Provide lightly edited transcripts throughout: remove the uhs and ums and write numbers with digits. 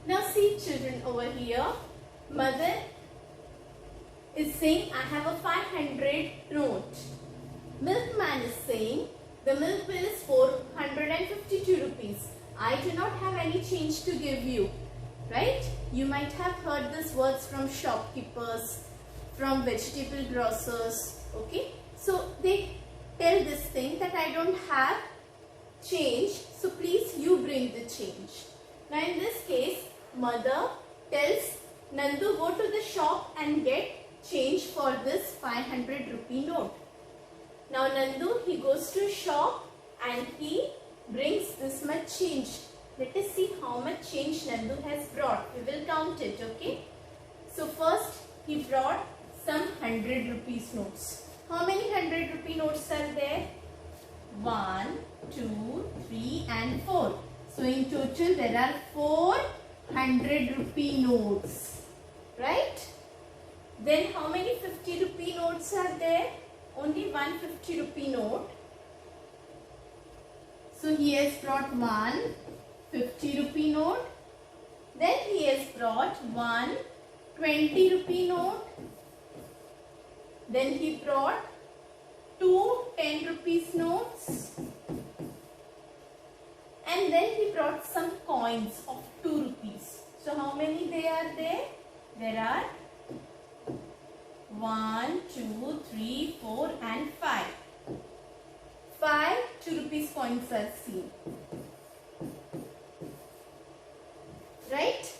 Now see children over here. Mother is saying I have a 500 note. Milkman is saying the milk bill is 452 rupees. I do not have any change to give you. Right? You might have heard these words from shopkeepers, from vegetable grocers. Okay? So they tell this thing that I don't have change. So please you bring the change. Now in this case, mother tells Nandu go to the shop and get change for this 500 rupee note. Now Nandu, he goes to shop and he brings this much change. Let us see how much change Nandu has brought. We will count it, okay? So first he brought some 100 rupees notes. How many 100 rupee notes are there? 1, 2, 3 and 4. So in total there are 400 rupee notes. Right? Then how many 50 rupee notes are there? Only one 50 rupee note. So he has brought one 50 rupee note. Then he has brought one 20 rupee note. Then he brought two 10 rupees notes. And then he brought some coins of 2 rupees. So how many they are there? There are 1, 2, 3, 4 and 5. 5 2 rupees coins are seen. Right?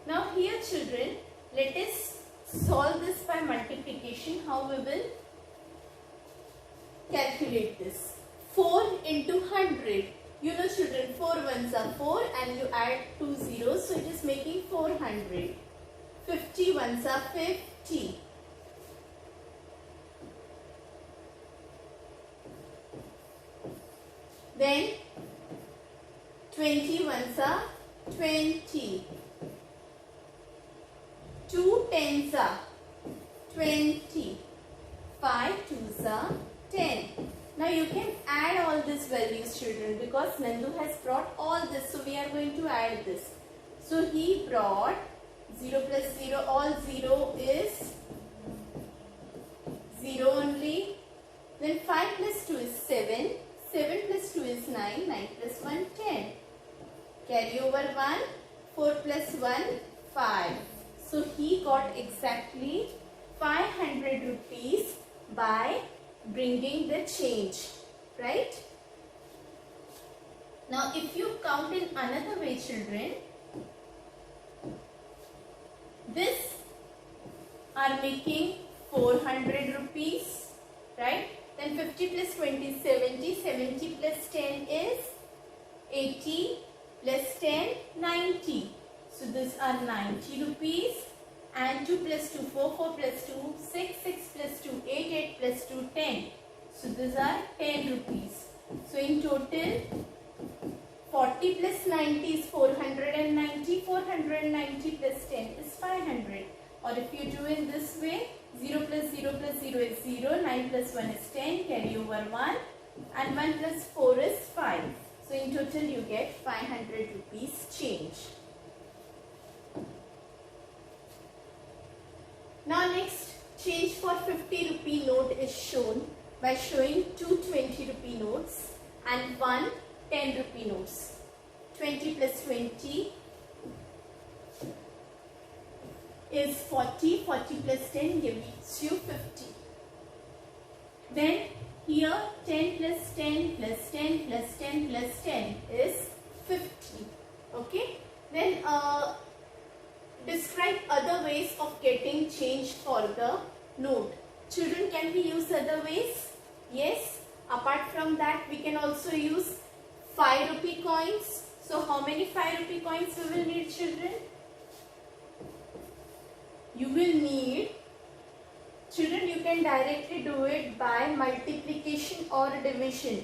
Now here children, let us solve this by multiplication. How we will calculate this? 4 into 100. You know children, 4 ones are 4 and you add 2 zeros. So it is making 400. 50 ones are 50. Then 20 ones are 20. 2 tens are 20. 5 twos are 10. Now you can add all these values children because Nandu has brought all this. So we are going to add this. So he brought 0 plus 0, all 0 is 0 only. Then 5 plus 2 is 7. 7 plus 2 is 9. 9 plus 1, 10. Carry over 1. 4 plus 1, 5. So he got exactly 500 rupees by bringing the change. Right? Now if you count in another way children, this are making 400 rupees. Right? Then 50 plus 20 is 70. 70 plus 10 is 80 plus 10 90. So these are 90 rupees. And 2 plus 2 4, 4 plus 2 6, 6 plus 2 8, 8 plus 2 10. So these are 10 rupees. So in total 40 plus 90 is 490. 490 plus 10 is 500. Or if you do in this way, 0 plus 0 plus 0 is 0. 9 plus 1 is 10. Carry over 1. And 1 plus 4 is 5. So in total you get 500 rupees change. Now next, change for 50 rupee note is shown by showing two 20 rupee notes and one 10 rupee notes. 20 plus 20 is 40. 40 plus 10 gives you 50. Then here 10 plus 10 plus 10 plus 10 plus 10 is 50. Okay. Then describe other ways of getting change for the note. Children, can we use other ways? Yes. Apart from that, we can also use 5 rupee coins. So how many 5 rupee coins we will need children? You will need, children, you can directly do it by multiplication or division.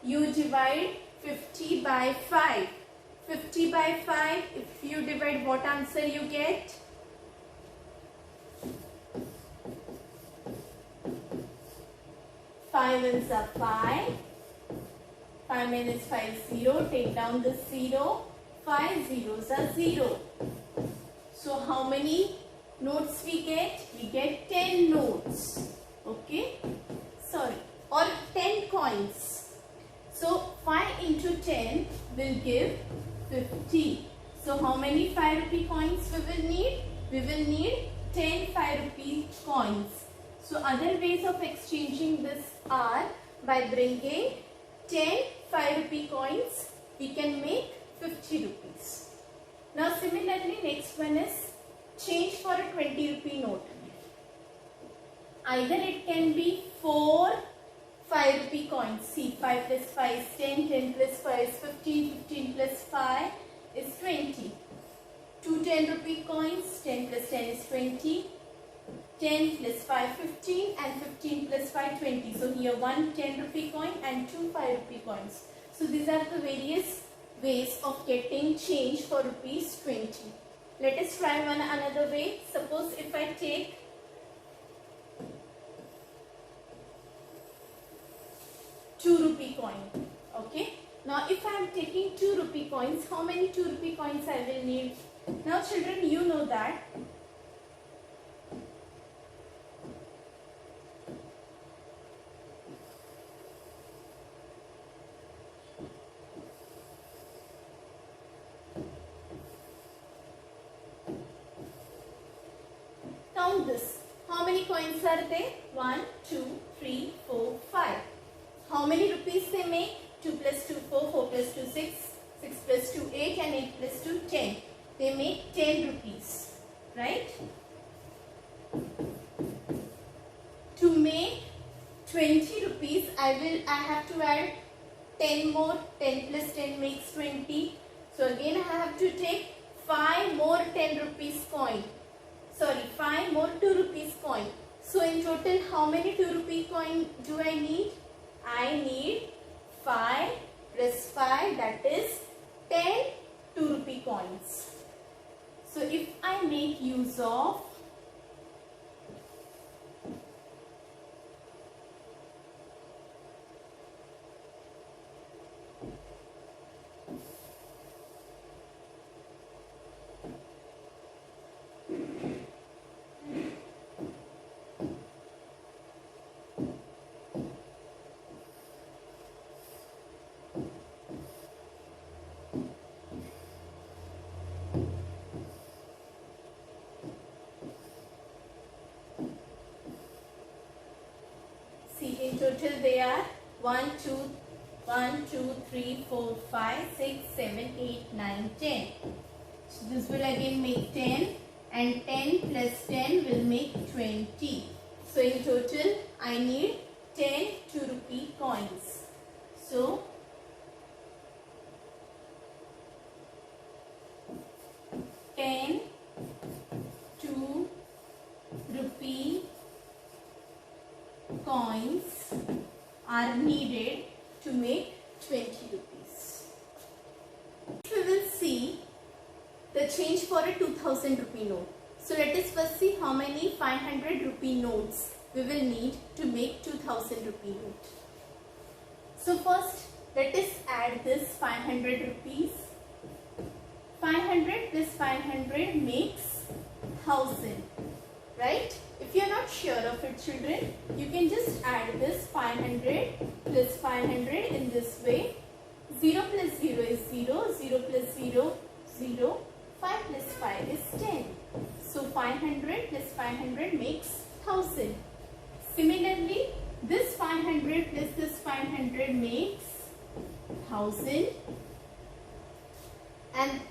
You divide 50 by 5. 50 by 5, if you divide, what answer you get? Five ones are 5. 5 minus 5 is 0. Take down the 0. 5 zeros are 0. So how many notes we get? We get 10 notes. Okay? Sorry. Or 10 coins. So 5 into 10 will give 50. So how many 5 rupee coins we will need? We will need 10 5 rupee coins. So other ways of exchanging this are by bringing 10 5 rupee coins, we can make 50 rupees. Now similarly, next one is change for a 20 rupee note. Either it can be 4 5 rupee coins. See, 5 plus 5 is 10, 10 plus 5 is 15, 15 plus 5 is 20. 2 10 rupee coins, 10 plus 10 is 20. 10 plus 5 15 and 15 plus 5 20. So here one 10 rupee coin and 2 5 rupee coins. So these are the various ways of getting change for rupees 20. Let us try one another way. Suppose if I take 2 rupee coin. Okay. Now if I am taking 2 rupee coins, how many 2 rupee coins I will need? Now children, you know that count this. How many coins are there? 1, 2, 3, 4, 5. How many rupees they make? 2 plus 2, 4, 4 plus 2, 6, 6 plus 2, 8 and 8 plus 2, 10. They make 10 rupees. Right? To make 20 rupees, I have to add 10 more. 10 plus 10 makes 20. So again I have to take 5 more 10 rupees coin. Sorry, 5 more 2 rupees coin. So in total, how many 2 rupee coin do I need? I need 5 plus 5, that is 10 2 rupee coins. So if I make use of in total they are 1, 2, 3, 4, 5, 6, 7, 8, 9, 10. So this will again make 10 and 10 plus 10 will make 20. So in total I need 10 2 rupee coins. So 10 2 rupee coins are needed to make 20 rupees. We will see the change for a 2000 rupee note. So let us first see how many 500 rupee notes we will need to make 2000 rupee note. So first let us add this 500 rupees. 500 plus 500 makes 1000, right? If you are not sure of it, children, you can just add this 500 plus 500 in this way. 0 plus 0 is 0, 0 plus 0, 0, 5 plus 5 is 10. So 500 plus 500 makes 1000. Similarly, this 500 plus this 500 makes 1000. And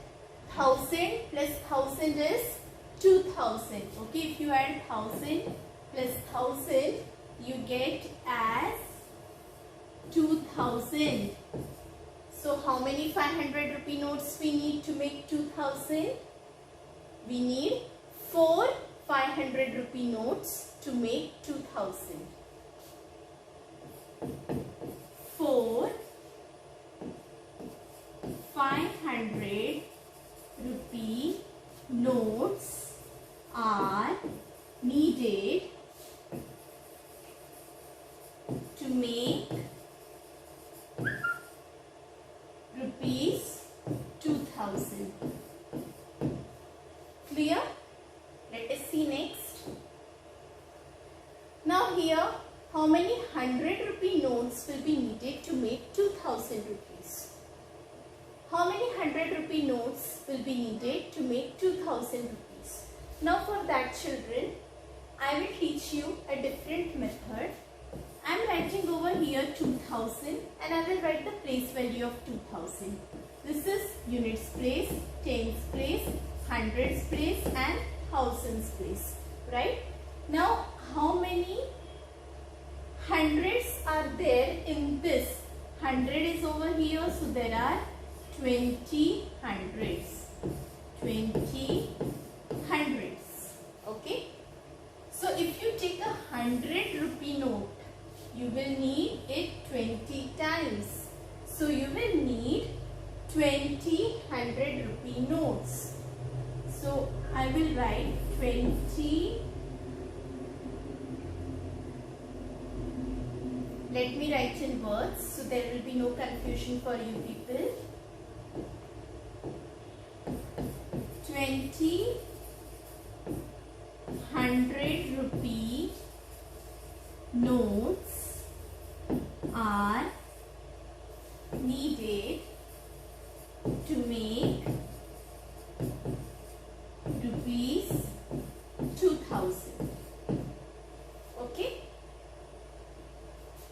1000 plus 1000 is 2000. Okay, if you add 1000 plus 1000, you get as 2000. So how many 500 rupee notes we need to make 2000? We need 4 500 rupee notes to make 2000. 4 500 rupee notes are needed to make rupees 2000. clear? Let us see next. Now here, how many 100 rupee notes will be needed to make 2000 rupees? How many 100 rupee notes will be needed to make 2000 rupees? Now for that, children, I will teach you a different method. I am writing over here 2000 and I will write the place value of 2000. This is units place, tens place, hundreds place and thousands place. Right? Now how many hundreds are there in this? 100 is over here, so there are 20 hundreds. 20 hundreds. Okay? So if you take a 100 rupee note, you will need it 20 times. So you will need 20 100 rupee notes. So I will write 20. Let me write in words so there will be no confusion for you people. 20 100 rupee notes are needed to make rupees 2000. Okay?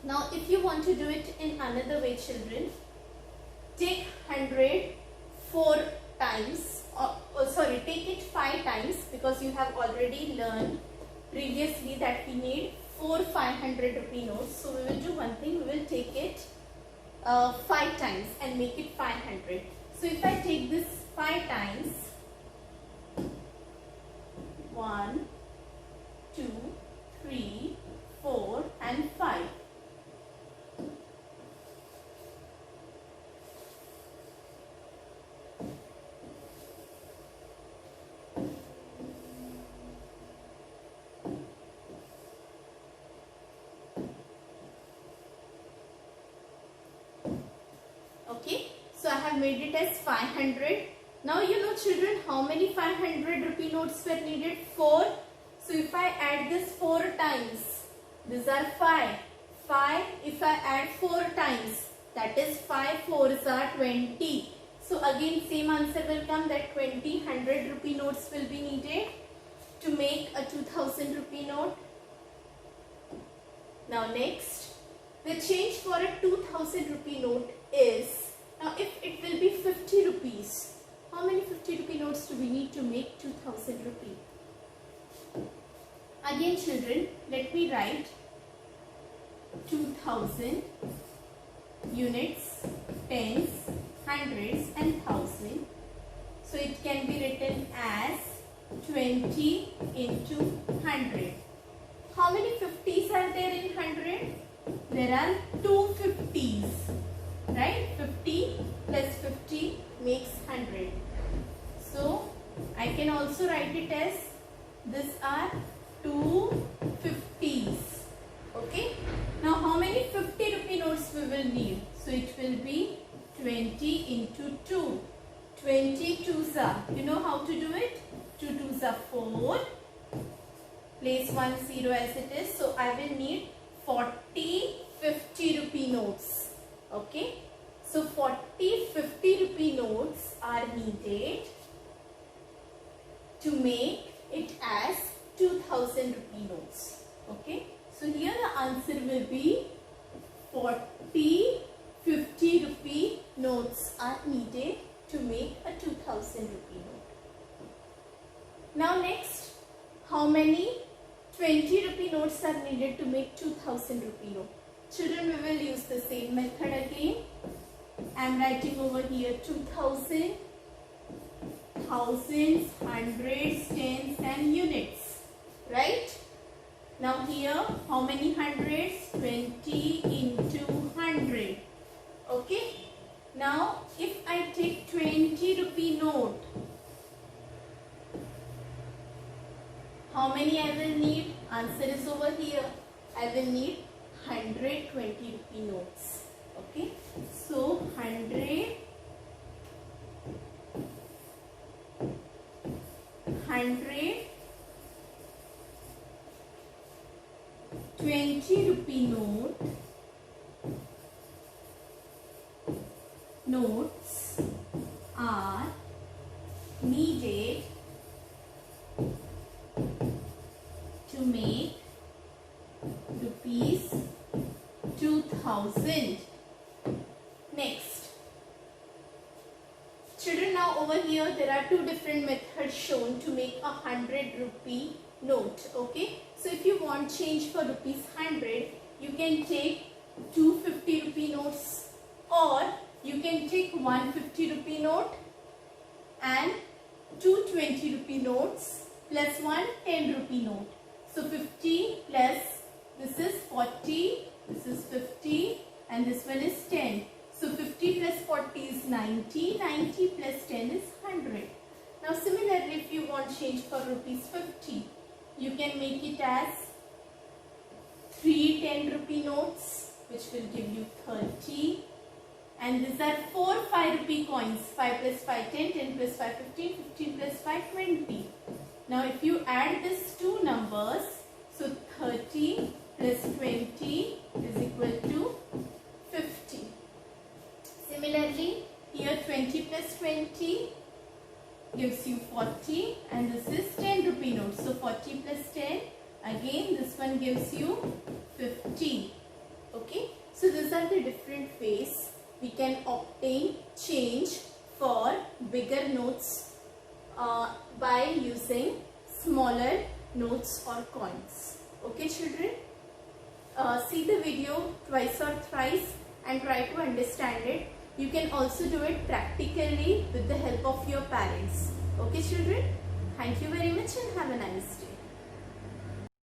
Now if you want to do it in another way, children, take 100 4 times, take it 5 times, because you have already learned previously that we need 4 500 rupee notes. So we will do one thing, we will take it 5 times and make it 500. So if I take this 5 times, 1, 2, 3, 4 and 5. Okay, so I have made it as 500. Now you know, children, how many 500 rupee notes were needed? 4. So if I add this 4 times, these are 5. 5, if I add 4 times, that is 5 4s are 20. So again same answer will come, that 20 100 rupee notes will be needed to make a 2000 rupee note. Now next, the change for a 2000 rupee note is, now if it will be 50 rupees, how many 50 rupee notes do we need to make 2000 rupee? Again children, let me write 2000 units, tens, hundreds and thousand. So it can be written as 20 into 100. How many 50s are there in 100? There are 2 50s, right? 50 plus 50 makes 100. So I can also write it as, these are 2 50s. Okay. Now how many 50 rupee notes we will need? So it will be 20 into 2. 20 2s are, you know how to do it? 2 2s are 4. Place 1 0 as it is. So I will need 40 50 rupee notes. Okay. So 40 50 rupee notes are needed to make it as 2000 rupee notes. Okay. So here the answer will be 40 50 rupee notes are needed to make a 2000 rupee note. Now next, how many 20 rupee notes are needed to make 2000 rupee note? Children, we will use the same method again. I am writing over here 2000, thousands, hundreds, tens and units. Right? Now here, how many hundreds? 20 into 100. Okay. Now, if I take 20 rupee note, how many I will need? Answer is over here. I will need 120 rupee notes. Okay. So, 100 100 20 rupee notes are needed to make rupees 2000. Next, children, now over here there are two different methods shown to make a 100 rupee note. Okay, so if you want change for rupees 100, you can take 250 rupee notes, or you can take 150 rupee note and 220 rupee notes plus one 10 rupee note. So 50 plus this is 40, this is 50, and this one is 10. So 50 plus 40 is 90, 90 plus 10 is 100. Now similarly, if you want change for rupees 50, you can make it as 3 10 rupee notes, which will give you 30. And these are 4 5 rupee coins. 5 plus 5 10, 10 plus 5 15, 15 plus 5 20. Now if you add these two numbers, so 30 plus 20 is equal to 50. Similarly, here 20 plus 20 gives you 40, and this is 10 rupee note. So 40 plus 10, again this one gives you 50. Okay, so these are the different ways we can obtain change for bigger notes by using smaller notes or coins. Okay children, see the video twice or thrice and try to understand it. You can also do it practically with the help of your parents. Okay children, thank you very much and have a nice day.